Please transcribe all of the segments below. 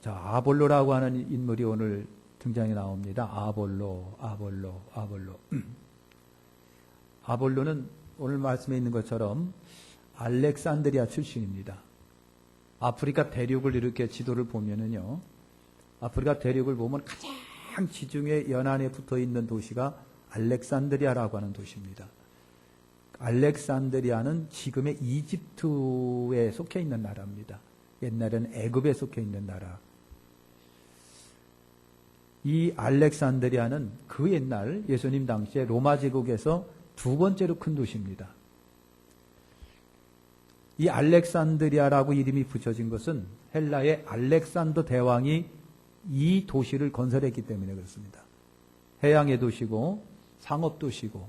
자, 아볼로라고 하는 인물이 오늘 등장이 나옵니다. 아볼로. 아볼로는 오늘 말씀에 있는 것처럼 알렉산드리아 출신입니다. 아프리카 대륙을 이렇게 지도를 보면은요, 아프리카 대륙을 보면 가장 지중해 연안에 붙어 있는 도시가 알렉산드리아라고 하는 도시입니다. 알렉산드리아는 지금의 이집트에 속해 있는 나라입니다. 옛날에는 애굽에 속해 있는 나라. 이 알렉산드리아는 그 옛날 예수님 당시에 로마 제국에서 두 번째로 큰 도시입니다. 이 알렉산드리아라고 이름이 붙여진 것은 헬라의 알렉산더 대왕이 이 도시를 건설했기 때문에 그렇습니다. 해양의 도시고 상업 도시고.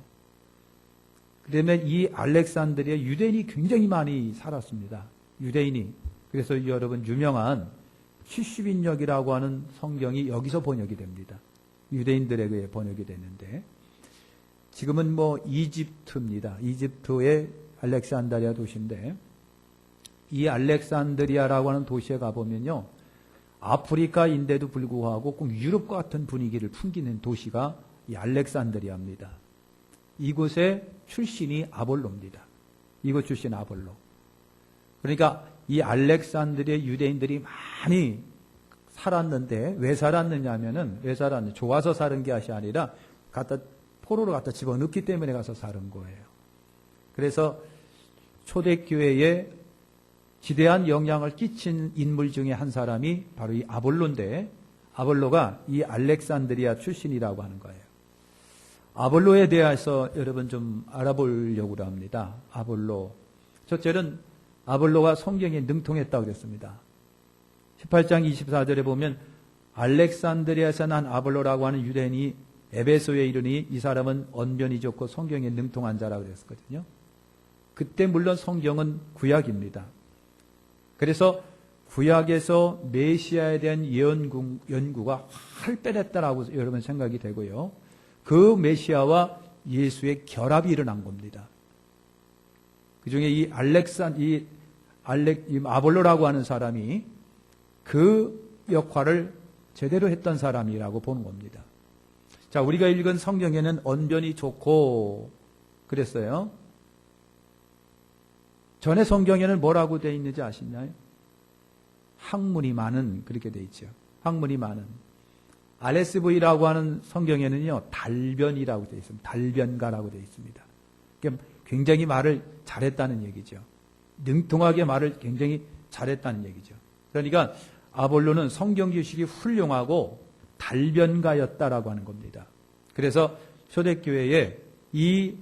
그다음에 이 알렉산드리아 유대인이 굉장히 많이 살았습니다. 유대인이. 그래서 여러분 유명한 70인역이라고 하는 성경이 여기서 번역이 됩니다. 유대인들에 의해 번역이 됐는데 지금은 뭐 이집트입니다. 이집트의 알렉산드리아 도시인데 이 알렉산드리아라고 하는 도시에 가보면요. 아프리카인데도 불구하고 꼭 유럽과 같은 분위기를 풍기는 도시가 이 알렉산드리아입니다. 이곳의 출신이 아볼로입니다. 이곳 출신 아볼로. 그러니까 이 알렉산드리아 유대인들이 많이 살았는데 왜 살았느냐 하면은 왜 살았느냐. 좋아서 사는 게 아니라 포로로 갖다 집어넣기 때문에 가서 사는 거예요. 그래서 초대교회에 지대한 영향을 끼친 인물 중에 한 사람이 바로 이 아볼로인데 아볼로가 이 알렉산드리아 출신이라고 하는 거예요. 아볼로에 대해서 여러분 좀 알아보려고 합니다. 아볼로. 첫째는 아볼로가 성경에 능통했다고 그랬습니다. 18장 24절에 보면 알렉산드리아에서 난 아볼로라고 하는 유대인이 에베소에 이르니 이 사람은 언변이 좋고 성경에 능통한 자라고 그랬거든요. 그때 물론 성경은 구약입니다. 그래서 구약에서 메시아에 대한 연구가 활발했다라고 여러분 생각이 되고요. 그 메시아와 예수의 결합이 일어난 겁니다. 그 중에 이 아볼로라고 하는 사람이 그 역할을 제대로 했던 사람이라고 보는 겁니다. 자, 우리가 읽은 성경에는 언변이 좋고 그랬어요. 전에 성경에는 뭐라고 되어 있는지 아시나요? 학문이 많은 그렇게 되어 있죠. 학문이 많은. RSV라고 하는 성경에는요. 달변이라고 되어 있습니다. 달변가라고 되어 있습니다. 그러니까 굉장히 말을 잘했다는 얘기죠. 능통하게 말을 굉장히 잘했다는 얘기죠. 그러니까 아볼로는 성경 지식이 훌륭하고 달변가였다라고 하는 겁니다. 그래서 초대교회에 이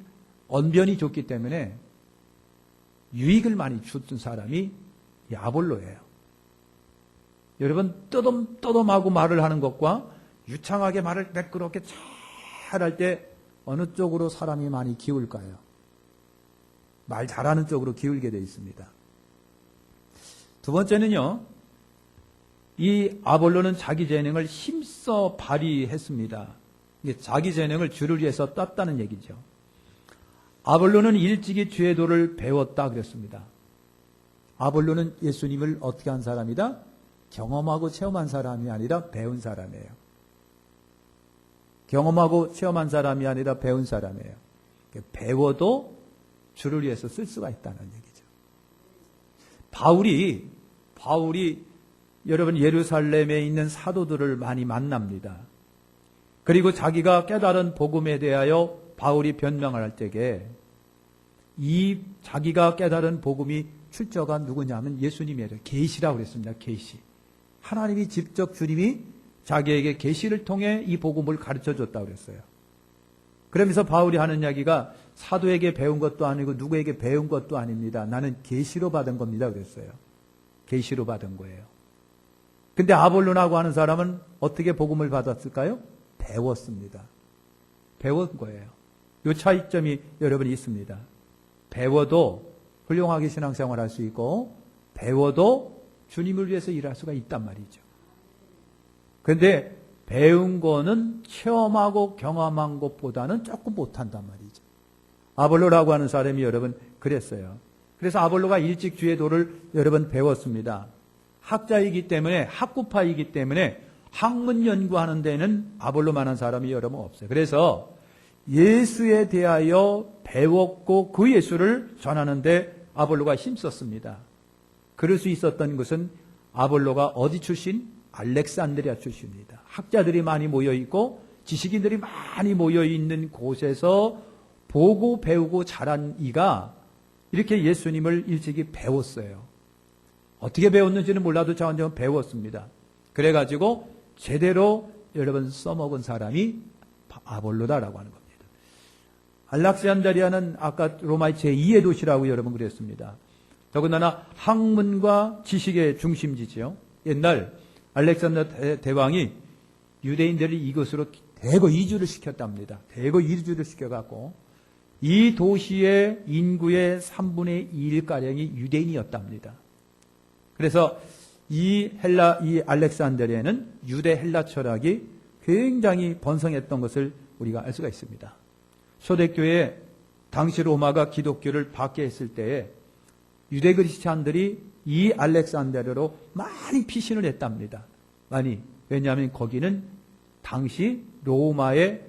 언변이 좋기 때문에 유익을 많이 줬던 사람이 이 아볼로예요. 여러분 떠듬떠듬하고 말을 하는 것과 유창하게 말을 매끄럽게 잘할 때 어느 쪽으로 사람이 많이 기울까요? 말 잘하는 쪽으로 기울게 되어 있습니다. 두 번째는요. 이 아볼로는 자기 재능을 힘써 발휘했습니다. 자기 재능을 주를 위해서 땄다는 얘기죠. 아볼로는 일찍이 주의 도를 배웠다 그랬습니다. 아볼로는 예수님을 어떻게 한 사람이다? 경험하고 체험한 사람이 아니라 배운 사람이에요. 경험하고 체험한 사람이 아니라 배운 사람이에요. 배워도 주를 위해서 쓸 수가 있다는 얘기죠. 바울이 여러분 예루살렘에 있는 사도들을 많이 만납니다. 그리고 자기가 깨달은 복음에 대하여 바울이 변명을 할 때에 이 자기가 깨달은 복음이 출처가 누구냐면 예수님이에요. 계시라고 그랬습니다. 계시. 하나님이 직접 주님이 자기에게 계시를 통해 이 복음을 가르쳐 줬다고 그랬어요. 그러면서 바울이 하는 이야기가 사도에게 배운 것도 아니고 누구에게 배운 것도 아닙니다. 나는 계시로 받은 겁니다. 그랬어요. 계시로 받은 거예요. 근데 아볼로라고 하는 사람은 어떻게 복음을 받았을까요? 배웠습니다. 배운 거예요. 이 차이점이 여러분 있습니다. 배워도 훌륭하게 신앙생활 할 수 있고 배워도 주님을 위해서 일할 수가 있단 말이죠. 그런데 배운 거는 체험하고 경험한 것보다는 조금 못한단 말이죠. 아볼로라고 하는 사람이 여러분 그랬어요. 그래서 아볼로가 일찍 주의 도를 여러분 배웠습니다. 학자이기 때문에 학구파이기 때문에 학문 연구하는 데는 아볼로만한 사람이 여러분 없어요. 그래서 예수에 대하여 배웠고 그 예수를 전하는데 아볼로가 힘썼습니다. 그럴 수 있었던 것은 아볼로가 어디 출신? 알렉산드리아 출신입니다. 학자들이 많이 모여있고 지식인들이 많이 모여있는 곳에서 보고 배우고 자란 이가 이렇게 예수님을 일찍이 배웠어요. 어떻게 배웠는지는 몰라도 저는 배웠습니다. 그래가지고 제대로 여러분 써먹은 사람이 아볼로다라고 하는 겁니다. 알렉산드리아는 아까 로마의 제2의 도시라고 여러분 그랬습니다. 더군다나 학문과 지식의 중심지죠. 옛날 알렉산더 대왕이 유대인들을 이곳으로 대거 이주를 시켰답니다. 대거 이주를 시켜갖고 이 도시의 인구의 3분의 2일가량이 유대인이었답니다. 그래서 이 알렉산드리아는 유대 헬라 철학이 굉장히 번성했던 것을 우리가 알 수가 있습니다. 초대교회 당시 로마가 기독교를 받게 했을 때에 유대 그리스찬들이 이 알렉산드리아로 많이 피신을 했답니다. 많이. 왜냐하면 거기는 당시 로마의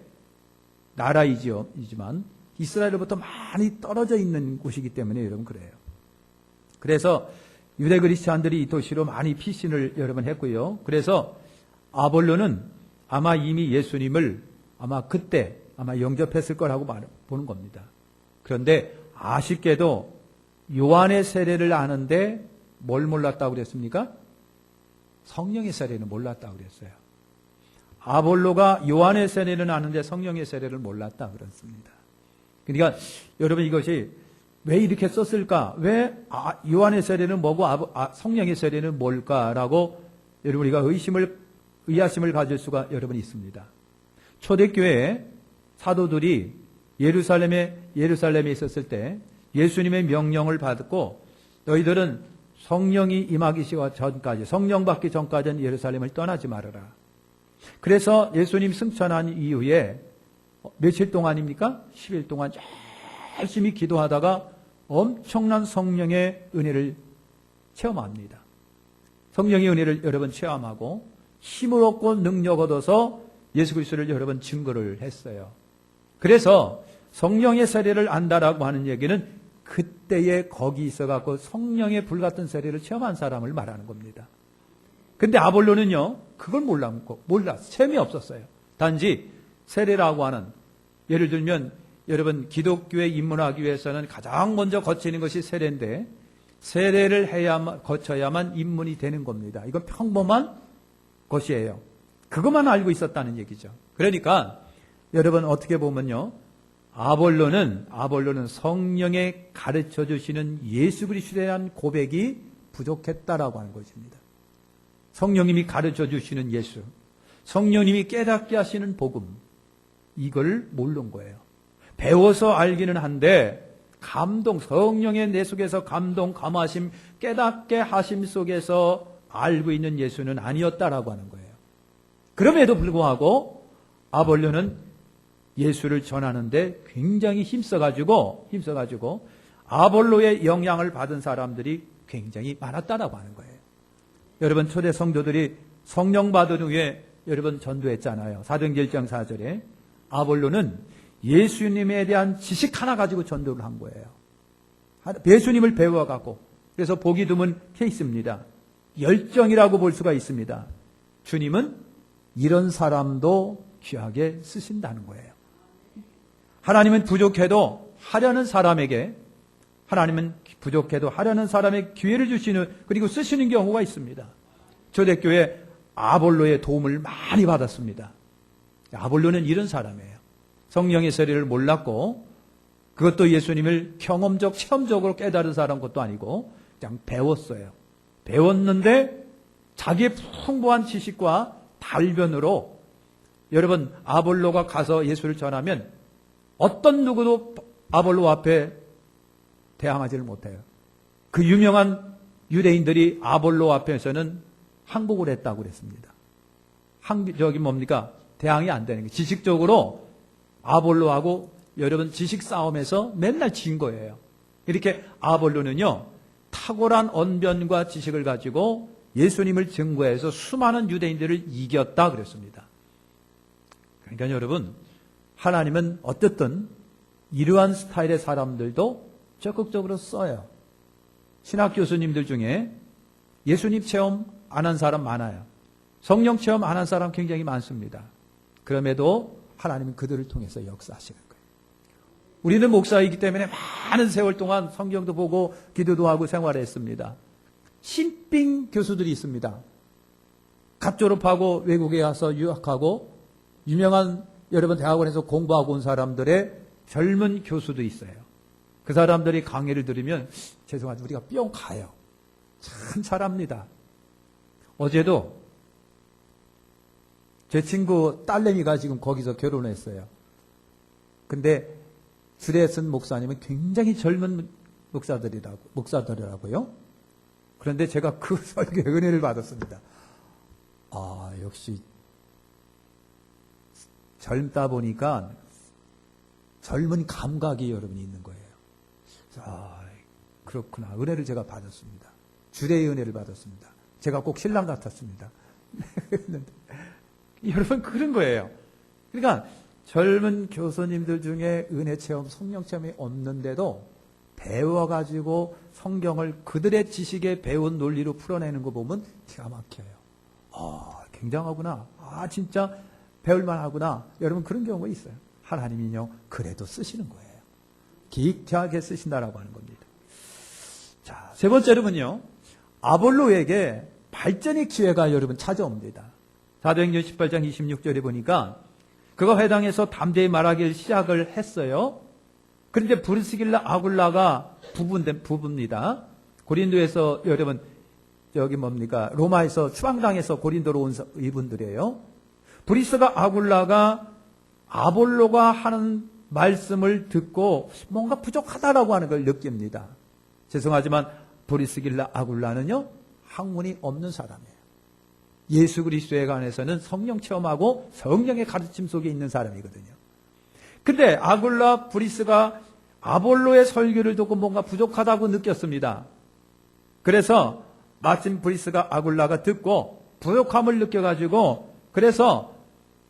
나라이지만 이스라엘로부터 많이 떨어져 있는 곳이기 때문에 여러분 그래요. 그래서 유대 그리스찬들이 이 도시로 많이 피신을 여러분 했고요. 그래서 아볼로는 아마 이미 예수님을 아마 그때 영접했을 거라고 보는 겁니다. 그런데 아쉽게도 요한의 세례를 아는데 뭘 몰랐다고 그랬습니까? 성령의 세례는 몰랐다고 그랬어요. 아볼로가 요한의 세례는 아는데 성령의 세례를 몰랐다 그랬습니다. 그러니까 여러분 이것이 왜 이렇게 썼을까? 왜 요한의 세례는 뭐고 성령의 세례는 뭘까라고 여러분 우리가 의아심을 가질 수가 여러분 있습니다. 초대교회 사도들이 예루살렘에 있었을 때 예수님의 명령을 받고 너희들은 성령이 임하기 전까지 성령 받기 전까지는 예루살렘을 떠나지 말아라. 그래서 예수님 승천한 이후에 며칠 동안입니까? 10일 동안 열심히 기도하다가 엄청난 성령의 은혜를 체험합니다. 성령의 은혜를 여러분 체험하고 힘을 얻고 능력 얻어서 예수 그리스도를 여러분 증거를 했어요. 그래서 성령의 세례를 안다라고 하는 얘기는 그때에 거기 있어갖고 성령의 불같은 세례를 체험한 사람을 말하는 겁니다. 근데 아볼로는요, 그걸 몰랐어요. 재미없었어요. 단지 세례라고 하는, 예를 들면 여러분 기독교에 입문하기 위해서는 가장 먼저 거치는 것이 세례인데 세례를 거쳐야만 입문이 되는 겁니다. 이건 평범한 것이에요. 그것만 알고 있었다는 얘기죠. 그러니까 여러분 어떻게 보면요, 아볼로는 성령의 가르쳐 주시는 예수 그리스도에 대한 고백이 부족했다라고 하는 것입니다. 성령님이 가르쳐 주시는 예수, 성령님이 깨닫게 하시는 복음, 이걸 모르는 거예요. 배워서 알기는 한데 성령의 내 속에서 감하심, 깨닫게 하심 속에서 알고 있는 예수는 아니었다라고 하는 거예요. 그럼에도 불구하고 아볼로는 예수를 전하는데 굉장히 힘써가지고 아볼로의 영향을 받은 사람들이 굉장히 많았다라고 하는 거예요. 여러분 초대 성도들이 성령 받은 후에 여러분 전도했잖아요. 사도행전 1장 4절에 아볼로는 예수님에 대한 지식 하나 가지고 전도를 한 거예요. 예수님을 배워갖고. 그래서 보기 드문 케이스입니다. 열정이라고 볼 수가 있습니다. 주님은 이런 사람도 귀하게 쓰신다는 거예요. 하나님은 부족해도 하려는 사람에게 기회를 주시는, 그리고 쓰시는 경우가 있습니다. 초대교회 아볼로의 도움을 많이 받았습니다. 아볼로는 이런 사람이에요. 성령의 세례를 몰랐고 그것도 예수님을 체험적으로 깨달은 사람 것도 아니고 그냥 배웠어요. 배웠는데 자기의 풍부한 지식과 달변으로 여러분 아볼로가 가서 예수를 전하면 어떤 누구도 아볼로 앞에 대항하지를 못해요. 그 유명한 유대인들이 아볼로 앞에서는 항복을 했다고 그랬습니다. 대항이 안 되는 거예요. 지식적으로 아볼로하고 여러분 지식 싸움에서 맨날 진 거예요. 이렇게 아볼로는요, 탁월한 언변과 지식을 가지고 예수님을 증거해서 수많은 유대인들을 이겼다 그랬습니다. 그러니까 여러분, 하나님은 어쨌든 이러한 스타일의 사람들도 적극적으로 써요. 신학 교수님들 중에 예수님 체험 안 한 사람 많아요. 성령 체험 안 한 사람 굉장히 많습니다. 그럼에도 하나님은 그들을 통해서 역사하시는 거예요. 우리는 목사이기 때문에 많은 세월 동안 성경도 보고 기도도 하고 생활했습니다. 신빙 교수들이 있습니다. 갓 졸업하고 외국에 가서 유학하고 유명한 여러분 대학원에서 공부하고 온 사람들의 젊은 교수도 있어요. 그 사람들이 강의를 들으면 죄송하지만 우리가 뿅 가요. 참 잘합니다. 어제도 제 친구 딸내미가 지금 거기서 결혼했어요. 근데 줄에 쓴 목사님은 굉장히 젊은 목사들이라고요. 그런데 제가 그 설교에 은혜를 받았습니다. 아, 역시 젊다 보니까 젊은 감각이 여러분이 있는 거예요. 아, 그렇구나. 은혜를 제가 받았습니다. 주례의 은혜를 받았습니다. 제가 꼭 신랑 같았습니다. 여러분, 그런 거예요. 그러니까 젊은 교수님들 중에 은혜 체험, 성령 체험이 없는데도 배워가지고 성경을 그들의 지식에 배운 논리로 풀어내는 거 보면 기가 막혀요. 아, 굉장하구나. 아, 진짜 배울만 하구나. 여러분, 그런 경우가 있어요. 하나님이요, 그래도 쓰시는 거예요. 기이하게 쓰신다라고 하는 겁니다. 자, 세 번째로는요, 아볼로에게 발전의 기회가 여러분 찾아옵니다. 사도행전 18장 26절에 보니까 그가 회당에서 담대히 말하기를 시작을 했어요. 그런데 브리스길라 아굴라가 부부입니다. 고린도에서 여러분 저기 뭡니까? 로마에서 추방당해서 고린도로 온 이분들이에요. 브리스가 아굴라가 아볼로가 하는 말씀을 듣고 뭔가 부족하다라고 하는 걸 느낍니다. 죄송하지만 브리스길라 아굴라는요, 학문이 없는 사람이에요. 예수 그리스도에 관해서는 성령 체험하고 성령의 가르침 속에 있는 사람이거든요. 근데 아굴라 브리스가 아볼로의 설교를 듣고 뭔가 부족하다고 느꼈습니다. 그래서 마침 브리스가 아굴라가 듣고 부족함을 느껴가지고 그래서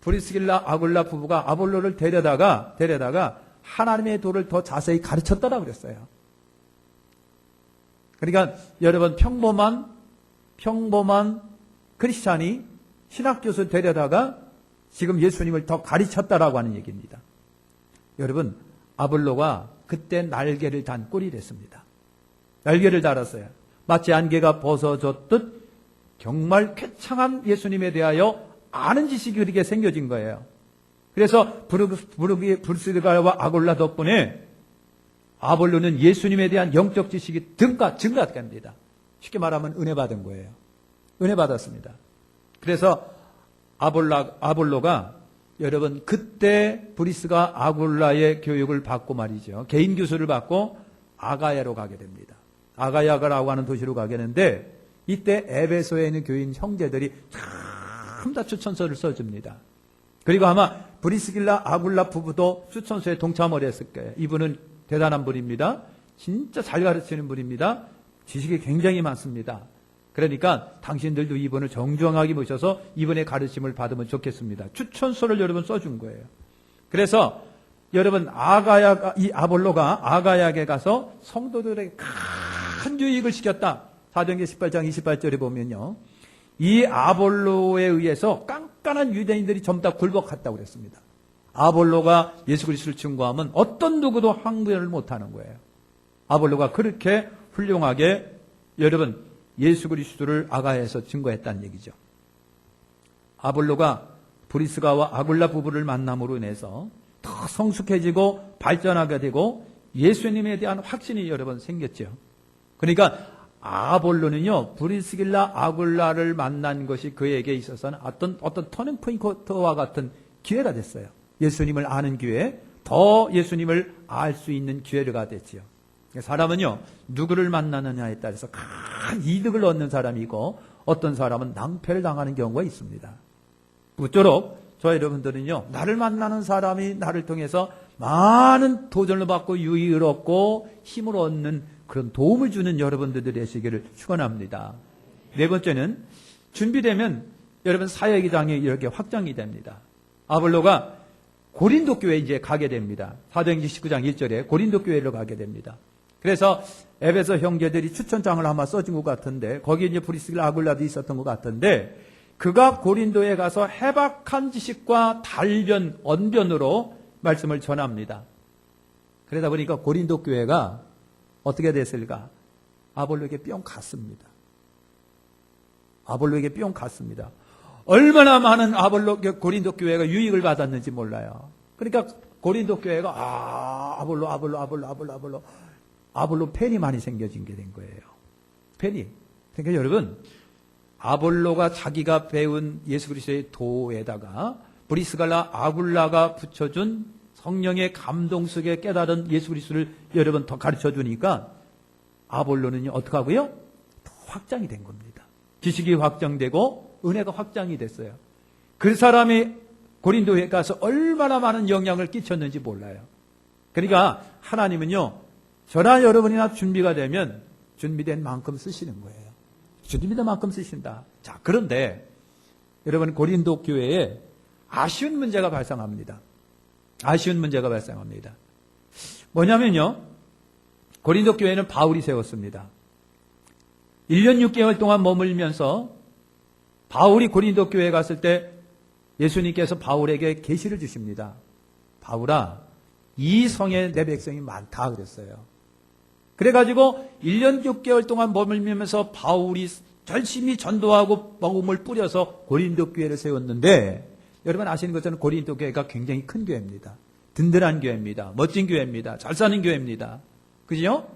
브리스길라 아굴라 부부가 아볼로를 데려다가 하나님의 도를 더 자세히 가르쳤다라고 그랬어요. 그러니까 여러분 평범한 크리스찬이 신학교수 데려다가 지금 예수님을 더 가르쳤다라고 하는 얘기입니다. 여러분, 아볼로가 그때 날개를 단 꼴이 됐습니다. 날개를 달았어요. 마치 안개가 벗어졌듯 정말 쾌창한 예수님에 대하여 아는 지식이 그렇게 생겨진 거예요. 그래서 브리스가와 아굴라 덕분에 아볼로는 예수님에 대한 영적 지식이 증가됩니다. 쉽게 말하면 은혜 받은 거예요. 은혜 받았습니다. 그래서 아볼로가 여러분 그때 브리스가 아굴라의 교육을 받고 말이죠. 개인 교수를 받고 아가야로 가게 됩니다. 아가야라고 하는 도시로 가게 되는데 이때 에베소에 있는 교인 형제들이 참 다 추천서를 써줍니다. 그리고 아마 브리스길라 아굴라 부부도 추천서에 동참을 했을 거예요. 이분은 대단한 분입니다. 진짜 잘 가르치는 분입니다. 지식이 굉장히 많습니다. 그러니까 당신들도 이분을 정중하게 모셔서 이분의 가르침을 받으면 좋겠습니다. 추천서를 여러분 써준 거예요. 그래서 여러분 이 아볼로가 아가야에 가서 성도들에게 큰 유익을 시켰다. 사도행전 18장 28절에 보면요. 이 아볼로에 의해서 깐깐한 유대인들이 전부 다 굴복했다고 그랬습니다. 아볼로가 예수 그리스도를 증거하면 어떤 누구도 항변을 못하는 거예요. 아볼로가 그렇게 훌륭하게 여러분 예수 그리스도를 아가야에서 증거했다는 얘기죠. 아볼로가 브리스가와 아굴라 부부를 만남으로 인해서 더 성숙해지고 발전하게 되고 예수님에 대한 확신이 여러분 생겼죠. 그러니까 아볼로는요, 브리스길라 아굴라를 만난 것이 그에게 있어서는 어떤 터닝 포인트와 같은 기회가 됐어요. 예수님을 아는 기회, 더 예수님을 알 수 있는 기회가 됐지요. 사람은요, 누구를 만나느냐에 따라서 큰 이득을 얻는 사람이 있고 어떤 사람은 낭패를 당하는 경우가 있습니다. 무쪼록 저 여러분들은요, 나를 만나는 사람이 나를 통해서 많은 도전을 받고 유익을 얻고 힘을 얻는 그런 도움을 주는 여러분들이 되시기를 축원합니다. 네 번째는 준비되면 여러분 사역의장이 이렇게 확장이 됩니다. 아볼로가 고린도 교회에 이제 가게 됩니다. 사도행전 19장 1절에 고린도 교회로 가게 됩니다. 그래서 에베소 형제들이 추천장을 아마 써준 것 같은데 거기에 이제 브리스길라 아굴라도 있었던 것 같은데 그가 고린도에 가서 해박한 지식과 달변, 언변으로 말씀을 전합니다. 그러다 보니까 고린도 교회가 어떻게 됐을까? 아볼로에게 뿅 갔습니다. 아볼로에게 뿅 갔습니다. 얼마나 많은 고린도 교회가 유익을 받았는지 몰라요. 그러니까 고린도 교회가 아볼로 팬이 많이 생겨진 게 된 거예요. 팬이. 그러니까 여러분 아볼로가 자기가 배운 예수 그리스도의 도에다가 브리스갈라 아굴라가 붙여준 성령의 감동 속에 깨달은 예수 그리스도를 여러분 더 가르쳐 주니까 아볼로는 어떻게 하고요? 더 확장이 된 겁니다. 지식이 확장되고 은혜가 확장이 됐어요. 그 사람이 고린도에 가서 얼마나 많은 영향을 끼쳤는지 몰라요. 그러니까 하나님은요, 저나 여러분이나 준비가 되면 준비된 만큼 쓰시는 거예요. 준비된 만큼 쓰신다. 자, 그런데 여러분 고린도 교회에 아쉬운 문제가 발생합니다. 아쉬운 문제가 발생합니다. 뭐냐면요, 고린도 교회는 바울이 세웠습니다. 1년 6개월 동안 머물면서 바울이 고린도 교회에 갔을 때 예수님께서 바울에게 계시를 주십니다. 바울아, 이 성에 내 백성이 많다 그랬어요. 그래가지고 1년 6개월 동안 머물면서 바울이 열심히 전도하고 복음을 뿌려서 고린도 교회를 세웠는데 여러분 아시는 것처럼 고린도 교회가 굉장히 큰 교회입니다. 든든한 교회입니다. 멋진 교회입니다. 잘 사는 교회입니다. 그죠?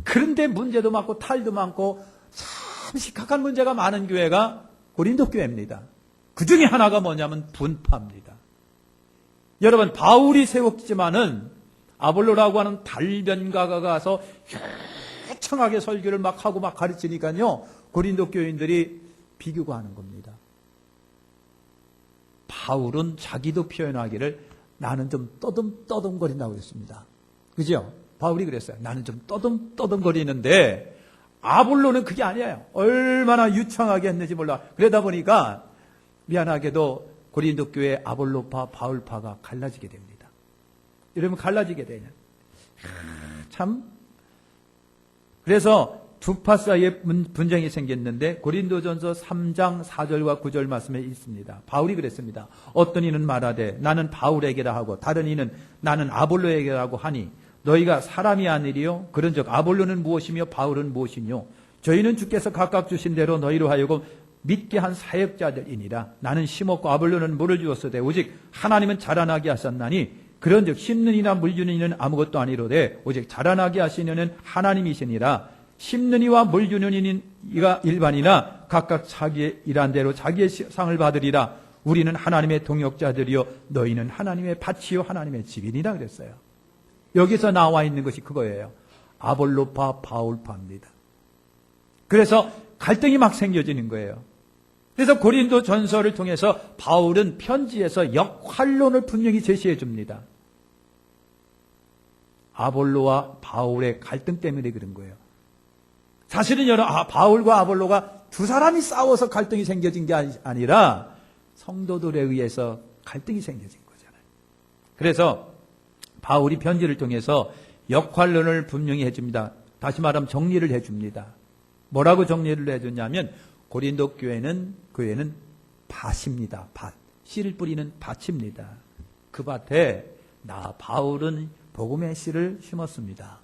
그런데 문제도 많고 탈도 많고 참 심각한 문제가 많은 교회가 고린도 교회입니다. 그 중에 하나가 뭐냐면 분파입니다. 여러분 바울이 세웠지만은 아볼로라고 하는 달변가가 가서 유창하게 설교를 막 하고 막 가르치니까요 고린도 교인들이 비교가 하는 겁니다. 바울은 자기도 표현하기를 나는 좀 떠듬거린다고 그랬습니다. 그죠? 바울이 그랬어요. 나는 좀 떠듬거리는데 아볼로는 그게 아니에요. 얼마나 유창하게 했는지 몰라. 그러다 보니까 미안하게도 고린도 교회 아볼로파 바울파가 갈라지게 됩니다. 여러분 갈라지게 되냐. 참. 그래서 두 파 사이에 분쟁이 생겼는데 고린도전서 3장 4절과 9절 말씀에 있습니다. 바울이 그랬습니다. 어떤 이는 말하되 나는 바울에게라 하고 다른 이는 나는 아볼로에게라고 하니 너희가 사람이 아니리요? 그런즉 아볼로는 무엇이며 바울은 무엇이뇨? 저희는 주께서 각각 주신 대로 너희로 하여금 믿게 한 사역자들이니라. 나는 심었고 아볼로는 물을 주었으되 오직 하나님은 자라나게 하셨나니 그런즉 심는 이나 물 주는 이는 아무것도 아니로되 오직 자라나게 하시는 이는 하나님이시니라. 심는 이와 물 주는 이가 일반이나 각각 자기의 일한 대로 자기의 상을 받으리라. 우리는 하나님의 동역자들이요 너희는 하나님의 밭이요 하나님의 집이니라 그랬어요. 여기서 나와 있는 것이 그거예요. 아볼로파 바울파입니다. 그래서 갈등이 막 생겨지는 거예요. 그래서 고린도 전서를 통해서 바울은 편지에서 역할론을 분명히 제시해 줍니다. 아볼로와 바울의 갈등 때문에 그런 거예요. 사실은 바울과 아볼로가 두 사람이 싸워서 갈등이 생겨진 게 아니라 성도들에 의해서 갈등이 생겨진 거잖아요. 그래서 바울이 편지를 통해서 역할론을 분명히 해줍니다. 다시 말하면 정리를 해줍니다. 뭐라고 정리를 해줬냐면 고린도 교회는 밭입니다. 밭. 씨를 뿌리는 밭입니다. 그 밭에 바울은 복음의 씨를 심었습니다.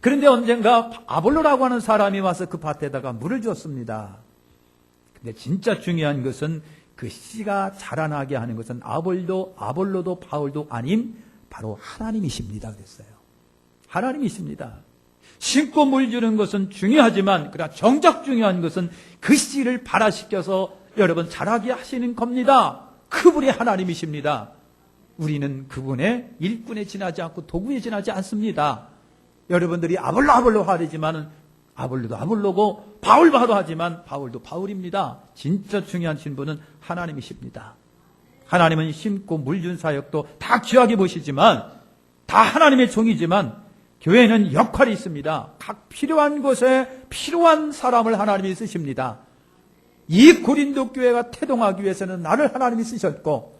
그런데 언젠가 아볼로라고 하는 사람이 와서 그 밭에다가 물을 줬습니다. 근데 진짜 중요한 것은 그 씨가 자라나게 하는 것은 아볼로도 바울도 아닌 바로 하나님이십니다. 그랬어요. 하나님이십니다. 심고 물 주는 것은 중요하지만 그러나 정작 중요한 것은 그 씨를 발화시켜서 여러분 자라게 하시는 겁니다. 그분이 하나님이십니다. 우리는 그분의 일꾼에 지나지 않고 도구에 지나지 않습니다. 여러분들이 아볼로 하지만은 아볼로도 아볼로고 바울도 하지만 바울도 바울입니다. 진짜 중요한 신분은 하나님이십니다. 하나님은 심고 물 준 사역도 다 귀하게 보시지만 다 하나님의 종이지만 교회는 역할이 있습니다. 각 필요한 곳에 필요한 사람을 하나님이 쓰십니다. 이 고린도 교회가 태동하기 위해서는 나를 하나님이 쓰셨고,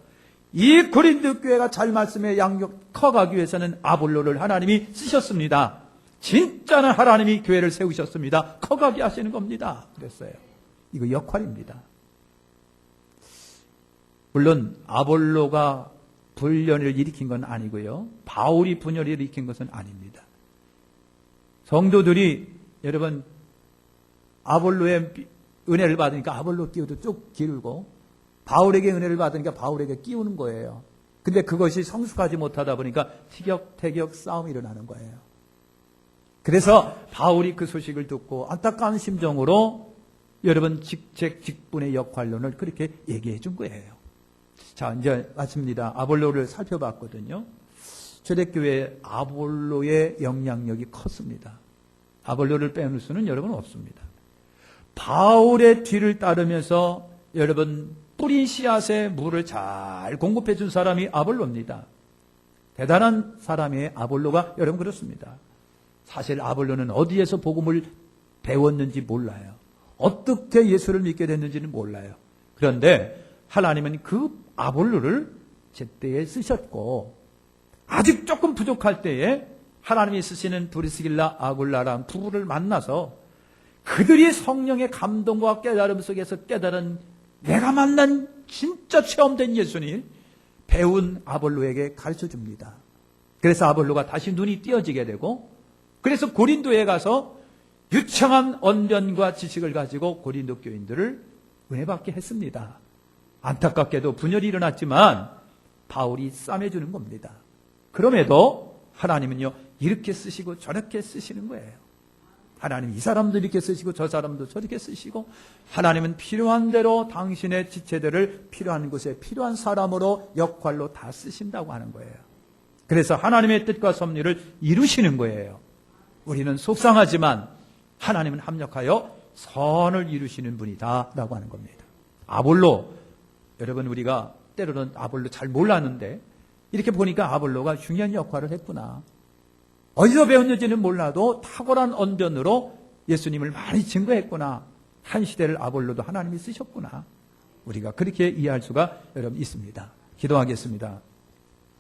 이 고린도 교회가 잘 말씀에 양육 커가기 위해서는 아볼로를 하나님이 쓰셨습니다. 진짜는 하나님이 교회를 세우셨습니다. 커가게 하시는 겁니다. 그랬어요. 이거 역할입니다. 물론 아볼로가 분열을 일으킨 건 아니고요. 바울이 분열을 일으킨 것은 아닙니다. 성도들이 여러분 아볼로의 은혜를 받으니까 아볼로 끼워도 쭉 기르고, 바울에게 은혜를 받으니까 바울에게 끼우는 거예요. 근데 그것이 성숙하지 못하다 보니까 티격태격 싸움이 일어나는 거예요. 그래서 바울이 그 소식을 듣고 안타까운 심정으로 여러분 직책 직분의 역할론을 그렇게 얘기해 준 거예요. 자, 이제 마칩니다. 아볼로를 살펴봤거든요. 초대교회 아볼로의 영향력이 컸습니다. 아볼로를 빼놓을 수는 여러분 없습니다. 바울의 뒤를 따르면서 여러분 뿌린 씨앗에 물을 잘 공급해 준 사람이 아볼로입니다. 대단한 사람이 아볼로가 여러분 그렇습니다. 사실 아볼로는 어디에서 복음을 배웠는지 몰라요. 어떻게 예수를 믿게 됐는지는 몰라요. 그런데 하나님은 그 아볼로를 제때에 쓰셨고, 아직 조금 부족할 때에 하나님이 쓰시는 브리스길라 아굴라라는 부부를 만나서 그들이 성령의 감동과 깨달음 속에서 깨달은 내가 만난 진짜 체험된 예수님 배운 아볼로에게 가르쳐 줍니다. 그래서 아볼로가 다시 눈이 띄어지게 되고, 그래서 고린도에 가서 유창한 언변과 지식을 가지고 고린도 교인들을 은혜받게 했습니다. 안타깝게도 분열이 일어났지만 바울이 싸매주는 겁니다. 그럼에도 하나님은요, 이렇게 쓰시고 저렇게 쓰시는 거예요. 하나님 이 사람도 이렇게 쓰시고 저 사람도 저렇게 쓰시고, 하나님은 필요한 대로 당신의 지체들을 필요한 곳에 필요한 사람으로 역할로 다 쓰신다고 하는 거예요. 그래서 하나님의 뜻과 섭리를 이루시는 거예요. 우리는 속상하지만 하나님은 합력하여 선을 이루시는 분이다 라고 하는 겁니다. 아볼로, 여러분 우리가 때로는 아볼로 잘 몰랐는데 이렇게 보니까 아볼로가 중요한 역할을 했구나. 어디서 배웠는지는 몰라도 탁월한 언변으로 예수님을 많이 증거했구나. 한 시대를 아볼로도 하나님이 쓰셨구나. 우리가 그렇게 이해할 수가 여러분 있습니다. 기도하겠습니다.